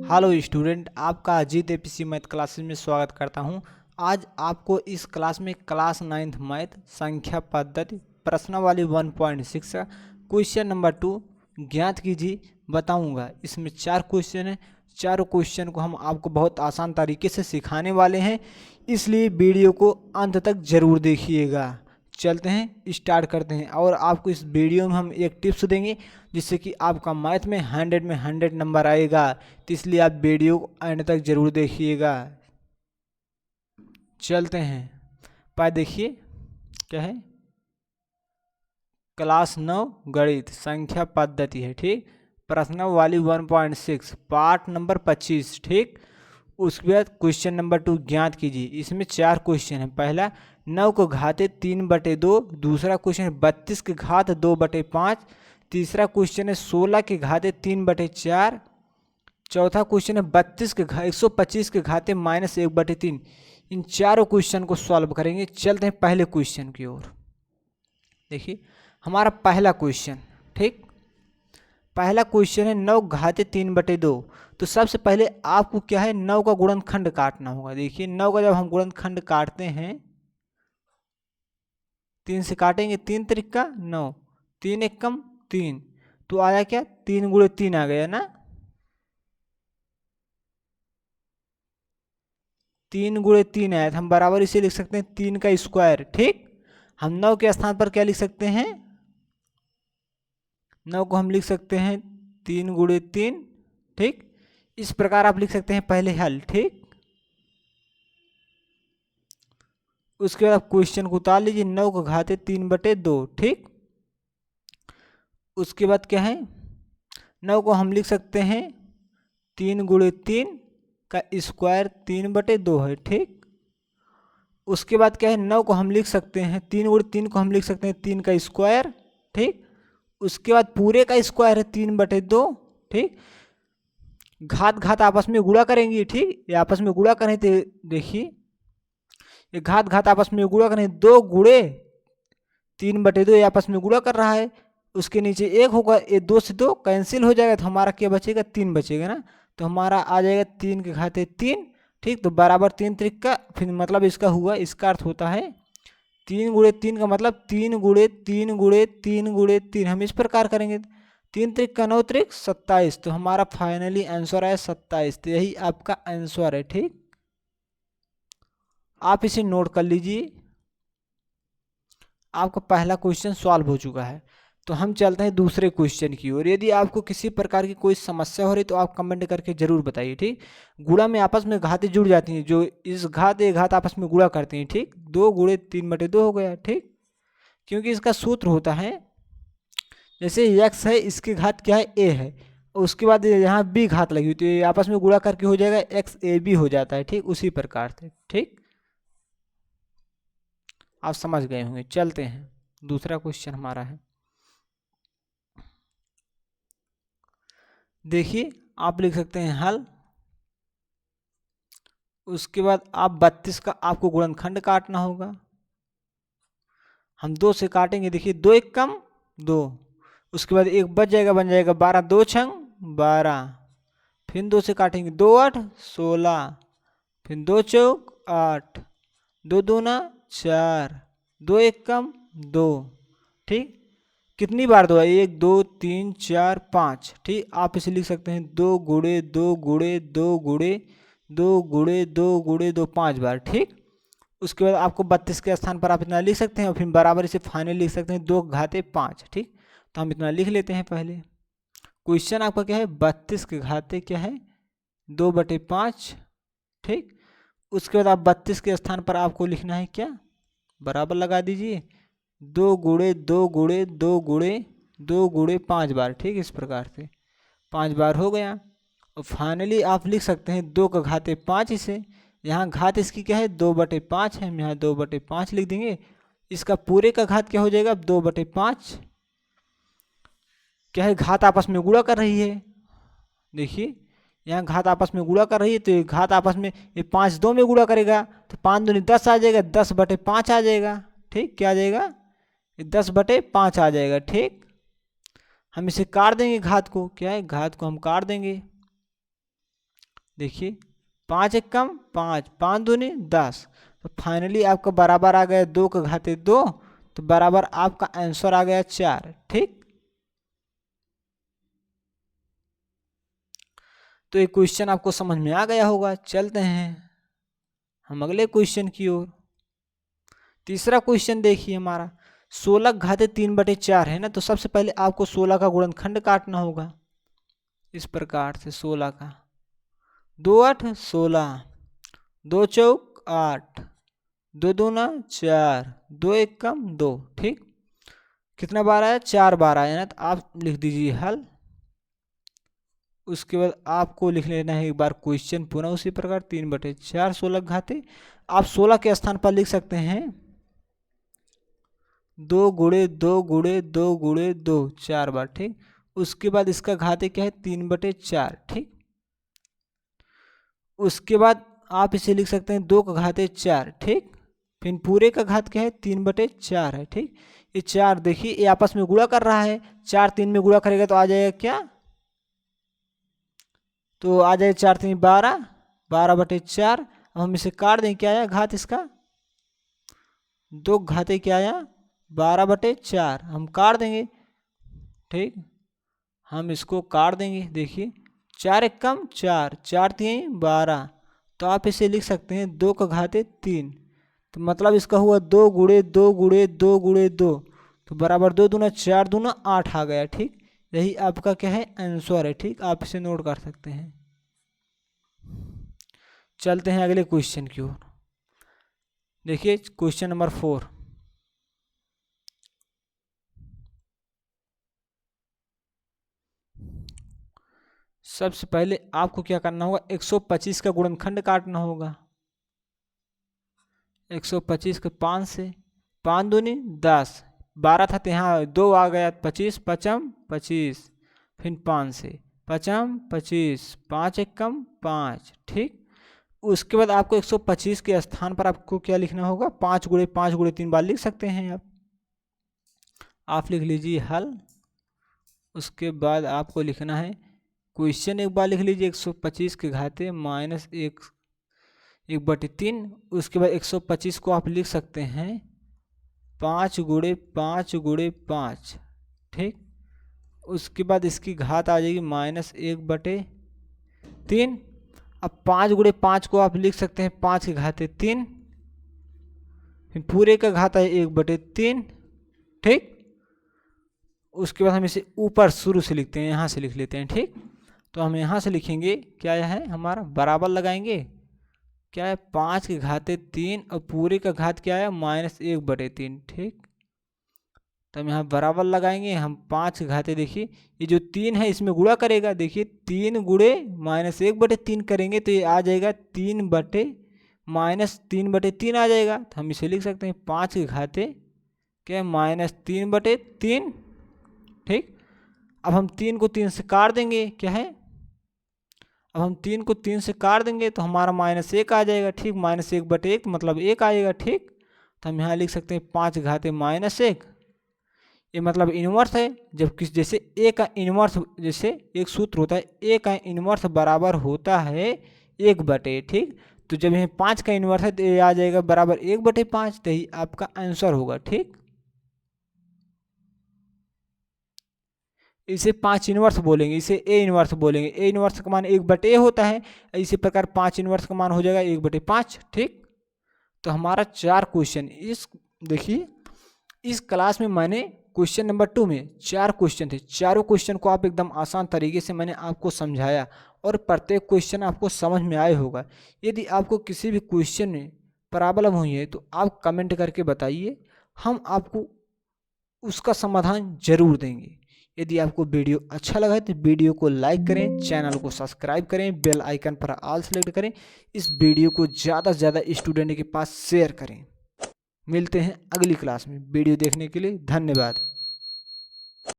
Hello student, आपका Ajit APC math classes में स्वागत करता हूं। आज आपको इस क्लास में क्लास 9th मैथ संख्या पद्धति प्रश्नावली 1.6 का क्वेश्चन नंबर 2 ज्ञात कीजिए बताऊंगा। इसमें 4 क्वेश्चन हैं। चारों क्वेश्चन को हम आपको बहुत आसान तरीके से सिखाने वाले हैं, इसलिए वीडियो को अंत तक ज़रूर देखिएगा। चलते हैं, स्टार्ट करते हैं। और आपको इस वीडियो में हम एक टिप्स देंगे जिससे कि आपका मैथ में 100 में 100 नंबर आएगा, तो इसलिए आप वीडियो को एंड तक जरूर देखिएगा। चलते हैं, पाए देखिए क्या है, क्लास 9 गणित संख्या पद्धति है। ठीक, प्रश्नावली 1.6 पार्ट नंबर 25। ठीक, उसके बाद क्वेश्चन नंबर 2 ज्ञात कीजिए। इसमें 4 क्वेश्चन है। पहला 9 को घाते 3/2, दूसरा क्वेश्चन है 32 के घात 2/5, तीसरा क्वेश्चन है 16 के घाते 3/4, चौथा क्वेश्चन है 125 के घाते -1/3। इन चारों क्वेश्चन को सॉल्व करेंगे। चलते हैं पहले क्वेश्चन की ओर। देखिए हमारा पहला क्वेश्चन, ठीक, पहला क्वेश्चन है 9 घाते 3/2। तो सबसे पहले आपको क्या है, 9 का गुणनखंड काटना होगा। देखिए 9 का जब हम गुणनखंड काटते हैं, 3 से काटेंगे, 3 त्रिका 9, 3 एकम 3, तो आया क्या, 3 गुणे 3 आ गया ना, 3 गुणे 3 आया। तो हम बराबर इसे लिख सकते हैं 3 का स्क्वायर। ठीक, हम 9 के स्थान पर क्या लिख सकते हैं, 9 को हम लिख सकते हैं 3 गुणे 3। ठीक, इस प्रकार आप लिख सकते हैं पहले हल। ठीक, उसके बाद आप क्वेश्चन को उतार लीजिए, 9 को घाते 3/2। ठीक, उसके बाद क्या है, 9 को हम लिख सकते हैं 3 गुणे 3 का स्क्वायर 3/2 है। ठीक, उसके बाद क्या है, 9 को हम लिख सकते हैं 3 गुणे 3 को हम लिख सकते हैं 3 का स्क्वायर। ठीक, उसके बाद पूरे का स्क्वायर है 3/2। ठीक, घात घात आपस में गुणा करेंगे। ठीक, ये आपस में गुणा करें तो देखिए ये घात घात आपस में गुणा करें, 2 गुणे 3/2 ये आपस में गुणा कर रहा है, उसके नीचे 1 होगा, ये 2 से 2 कैंसिल हो जाएगा, तो हमारा क्या बचेगा, 3 बचेगा ना। तो हमारा आ जाएगा 3 के घाते 3। ठीक, तो बराबर 3 त्रिका, फिर मतलब इसका हुआ, इसका अर्थ होता है 3 गुणे 3 का मतलब 3 गुणे 3 गुणे 3 गुणे 3। हम इस प्रकार करेंगे, 3 त्रिका 9 त्रिक 27। तो हमारा फाइनली आंसर है 27। तो यही आपका आंसर है। ठीक, आप इसे नोट कर लीजिए। आपका पहला क्वेश्चन सॉल्व हो चुका है। तो हम चलते हैं दूसरे क्वेश्चन की ओर। यदि आपको किसी प्रकार की कोई समस्या हो रही तो आप कमेंट करके जरूर बताइए। ठीक, गुणा में आपस में घातें जुड़ जाती हैं, जो इस घात एक घात आपस में गुणा करती हैं। ठीक, 2 गुणे 3/2 हो गया। ठीक, क्योंकि इसका सूत्र होता है, जैसे x है, इसकी घात क्या है, a है, और उसके बाद यहाँ b घात लगी हुई, तो ये आपस में गुणा करके हो जाएगा xab हो जाता है। ठीक, उसी प्रकार से। ठीक, आप समझ गए होंगे। चलते हैं, दूसरा क्वेश्चन हमारा है। देखिए आप लिख सकते हैं हल, उसके बाद आप 32 का आपको गुणनखंड काटना होगा। हम 2 से काटेंगे, देखिए 2 एक कम 2, उसके बाद एक बच जाएगा, बन जाएगा 12, 2 छंग 12, फिर 2 से काटेंगे, 2 8 16, फिर 2 चौक 8, 2 दूना 4, 2 एक कम 2। ठीक, कितनी बार 2 है, 1 2 3 4 5। ठीक, आप इसे लिख सकते हैं 2 गुणे 2 गुणे 2 गुणे 2 गुणे 2 गुणे 2 5 बार। ठीक, उसके बाद आपको 32 के स्थान पर आप इतना लिख सकते हैं, और फिर बराबर इसे फाइनल लिख सकते हैं 2 घाते 5। ठीक, तो हम इतना लिख लेते हैं। पहले क्वेश्चन आपका क्या है, 32 के घाते क्या है, 2/5। ठीक, उसके बाद आप 32 के स्थान पर आपको लिखना है क्या, बराबर लगा दीजिए 2 गुणे 2 गुणे 2 गुणे 2 गुणे 5 बार। ठीक, इस प्रकार से 5 बार हो गया, और फाइनली आप लिख सकते हैं 2 का घाते 5। इसे यहाँ घात इसकी क्या है, 2/5 है, हम यहाँ 2/5 लिख देंगे। इसका पूरे का घात क्या हो जाएगा, 2/5। क्या है, घात आपस में गुणा कर रही है। देखिए यहाँ घात आपस में गुणा कर रही है, तो ये घात आपस में, ये 5 2 में गुणा करेगा, तो 5 दूनी 10 आ जाएगा, 10/5 आ जाएगा। ठीक, क्या आ जाएगा, ये 10/5 आ जाएगा। ठीक, हम इसे काट देंगे, घात को, क्या है, घात को हम काट देंगे। देखिए 5 एकम 5, 5 दूनी 10, तो फाइनली आपका बराबर आ गया 2 का घाते 2, तो बराबर आपका आंसर आ गया 4। ठीक, तो ये क्वेश्चन आपको समझ में आ गया होगा। चलते हैं हम अगले क्वेश्चन की ओर। तीसरा क्वेश्चन देखिए हमारा, 16 घाते 3/4 है ना, तो सबसे पहले आपको 16 का गुणनखंड काटना होगा इस प्रकार से। 16 का 2 8 16, 2 चौक 8, 2 दूना 4, 2 एकम 2। ठीक, कितना बार आया? 4 बार आया ना, तो आप लिख दीजिए हल। उसके बाद आपको लिख लेना है एक बार क्वेश्चन पुनः उसी प्रकार। 3/4 16 घाते, आप 16 के स्थान पर लिख सकते हैं 2 गुणे 2 गुणे 2 गुणे 2 4 बार। ठीक, उसके बाद इसका घाते क्या है? 3/4। ठीक, उसके बाद आप इसे लिख सकते हैं 2 का घाते 4। ठीक, फिर पूरे का घात क्या है? 3/4 है। ठीक, ये 4 देखिए ये आपस में गुणा कर रहा है, 4 3 में गुणा करेगा तो आ जाएगा क्या? तो आ जाए 4 3 12, 12/4। अब हम इसे काट दें, क्या आया घात इसका? 2 घाते क्या आया? 12/4, हम काट देंगे। ठीक, हम इसको काट देंगे। देखिए 4 एकम 4, 4 3 12, तो आप इसे लिख सकते हैं 2 का घाते 3, तो मतलब इसका हुआ 2 गुणे 2 गुणे 2 गुणे 2, तो बराबर 2 दूना 4 दूना 8 आ गया। ठीक, यही आपका क्या है? आंसर है। ठीक, आप इसे नोट कर सकते हैं। चलते हैं अगले क्वेश्चन की ओर। देखिए क्वेश्चन नंबर 4, सबसे पहले आपको क्या करना होगा? 125 का गुणनखंड काटना होगा। 125 के 5 से, 5 दूनी 10, 12 था तो यहाँ 2 आ गया, 25 पचम 25, फिर 5 से पचम 25, 5 एकम 5। ठीक, उसके बाद आपको 125 के स्थान पर आपको क्या लिखना होगा? 5 गुणे 5 गुणे 3 बार लिख सकते हैं आप लिख लीजिए हल। उसके बाद आपको लिखना है क्वेश्चन, एक बार लिख लीजिए 125 के घाते -1/3। उसके बाद 125 को आप लिख सकते हैं 5 गुणे 5 गुणे 5। ठीक, उसके बाद इसकी घात आ जाएगी -1/3। अब 5 गुणे 5 को आप लिख सकते हैं 5 के घाते 3, फिर पूरे का घात है 1/3। ठीक, उसके बाद हम इसे ऊपर शुरू से लिखते हैं, यहाँ से लिख लेते हैं। ठीक, तो हम यहाँ से लिखेंगे क्या है हमारा? बराबर लगाएंगे, क्या है? 5 के घाते 3 और पूरे का घात क्या है? -1/3। ठीक, तो हम यहाँ बराबर लगाएंगे, हम 5 के घाते देखिए ये जो 3 है इसमें गुणा करेगा। देखिए 3 गुणे -1/3 करेंगे तो ये आ जाएगा 3/-3/3 आ जाएगा। तो हम इसे लिख सकते हैं 5 के घाते क्या? -3/3। ठीक, अब हम 3 को 3 से काट देंगे, क्या है? अब हम 3 को 3 से काट देंगे तो हमारा -1 आ जाएगा। ठीक, -1/1 मतलब 1 आएगा। ठीक, तो हम यहाँ लिख सकते हैं 5 घाते -1, ये मतलब इन्वर्स है। जब किस जैसे ए का इन्वर्स, जैसे एक सूत्र होता है ए का इन्वर्स बराबर होता है 1/। ठीक, तो जब यहाँ 5 का इन्वर्स है तो ये आ जाएगा बराबर 1/5, तो यही आपका आंसर होगा। ठीक, इसे 5 इनवर्स बोलेंगे, इसे ए इनवर्स बोलेंगे। ए इनवर्स का मान 1/a होता है, इसी प्रकार 5 इनवर्स का मान हो जाएगा 1/5। ठीक, तो हमारा 4 क्वेश्चन इस देखिए इस क्लास में मैंने क्वेश्चन नंबर 2 में 4 क्वेश्चन थे। चारों क्वेश्चन को आप एकदम आसान तरीके से मैंने आपको समझाया और प्रत्येक क्वेश्चन आपको समझ में आए होगा। यदि आपको किसी भी क्वेश्चन में प्रॉब्लम हुई है तो आप कमेंट करके बताइए, हम आपको उसका समाधान जरूर देंगे। यदि आपको वीडियो अच्छा लगा है तो वीडियो को लाइक करें, चैनल को सब्सक्राइब करें, बेल आइकन पर ऑल सेलेक्ट करें, इस वीडियो को ज़्यादा से ज़्यादा स्टूडेंट के पास शेयर करें। मिलते हैं अगली क्लास में। वीडियो देखने के लिए धन्यवाद।